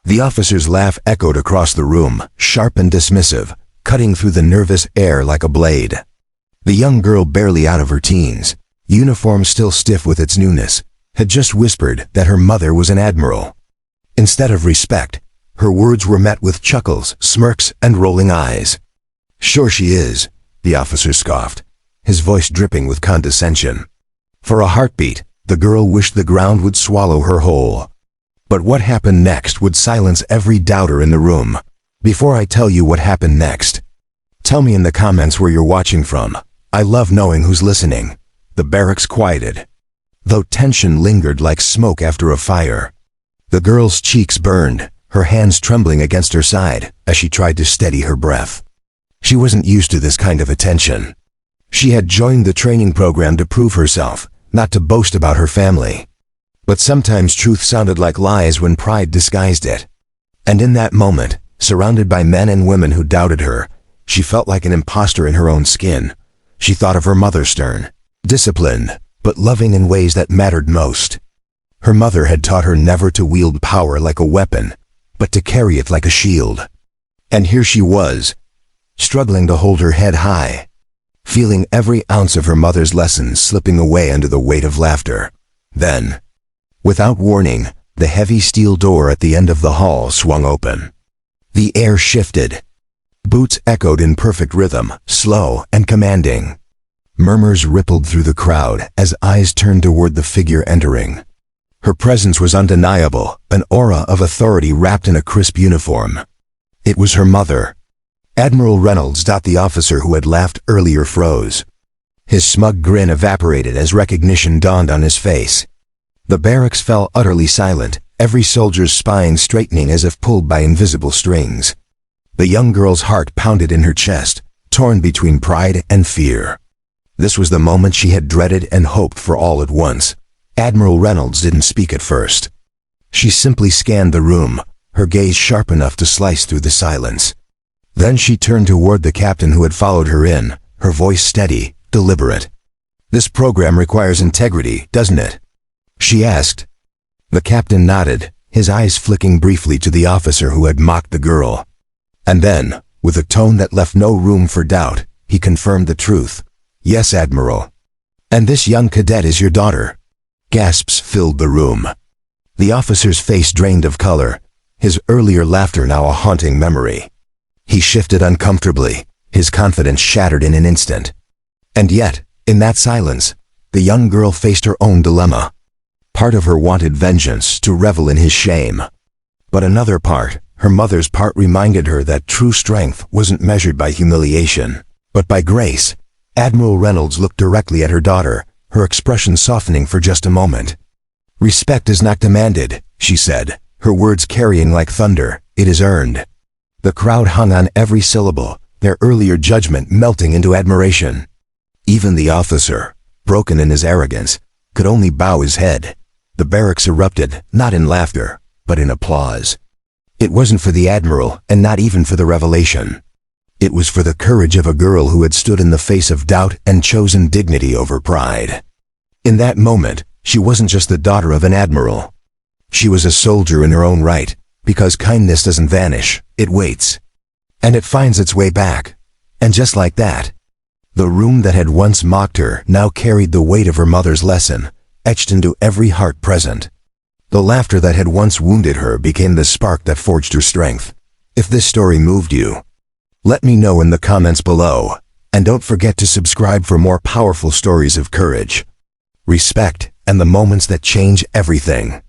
The officer's laugh echoed across the room, sharp and dismissive, cutting through the nervous air like a blade. The young girl, barely out of her teens, uniform still stiff with its newness, had just whispered that her mother was an admiral. Instead of respect, her words were met with chuckles, smirks, and rolling eyes. "Sure she is," the officer scoffed, his voice dripping with condescension. For a heartbeat, the girl wished the ground would swallow her whole. But what happened next would silence every doubter in the room. Before I tell you what happened next, tell me in the comments where you're watching from. I love knowing who's listening. The barracks quieted, though tension lingered like smoke after a fire. The girl's cheeks burned, her hands trembling against her side as she tried to steady her breath. She wasn't used to this kind of attention. She had joined the training program to prove herself, not to boast about her family. But sometimes truth sounded like lies when pride disguised it. And in that moment, surrounded by men and women who doubted her, she felt like an imposter in her own skin. She thought of her mother, stern, disciplined, but loving in ways that mattered most. Her mother had taught her never to wield power like a weapon, but to carry it like a shield. And here she was, struggling to hold her head high, feeling every ounce of her mother's lessons slipping away under the weight of laughter. Then, without warning, the heavy steel door at the end of the hall swung open. The air shifted. Boots echoed in perfect rhythm, slow and commanding. Murmurs rippled through the crowd as eyes turned toward the figure entering. Her presence was undeniable, an aura of authority wrapped in a crisp uniform. It was her mother. Admiral Reynolds. The officer who had laughed earlier froze. His smug grin evaporated as recognition dawned on his face. The barracks fell utterly silent, every soldier's spine straightening as if pulled by invisible strings. The young girl's heart pounded in her chest, torn between pride and fear. This was the moment she had dreaded and hoped for all at once. Admiral Reynolds didn't speak at first. She simply scanned the room, her gaze sharp enough to slice through the silence. Then she turned toward the captain who had followed her in, her voice steady, deliberate. "This program requires integrity, doesn't it?" she asked. The captain nodded, his eyes flicking briefly to the officer who had mocked the girl. And then, with a tone that left no room for doubt, he confirmed the truth. "Yes, Admiral. And this young cadet is your daughter." Gasps filled the room. The officer's face drained of color, his earlier laughter now a haunting memory. He shifted uncomfortably, his confidence shattered in an instant. And yet, in that silence, the young girl faced her own dilemma. Part of her wanted vengeance, to revel in his shame. But another part, her mother's part, reminded her that true strength wasn't measured by humiliation, but by grace. Admiral Reynolds looked directly at her daughter, her expression softening for just a moment. "Respect is not demanded," she said, her words carrying like thunder. "It is earned." The crowd hung on every syllable, their earlier judgment melting into admiration. Even the officer, broken in his arrogance, could only bow his head. The barracks erupted, not in laughter, but in applause. It wasn't for the Admiral, and not even for the revelation. It was for the courage of a girl who had stood in the face of doubt and chosen dignity over pride. In that moment, she wasn't just the daughter of an admiral. She was a soldier in her own right, because kindness doesn't vanish, it waits. And it finds its way back. And just like that, the room that had once mocked her now carried the weight of her mother's lesson, etched into every heart present. The laughter that had once wounded her became the spark that forged her strength. If this story moved you, let me know in the comments below, and don't forget to subscribe for more powerful stories of courage, respect, and the moments that change everything.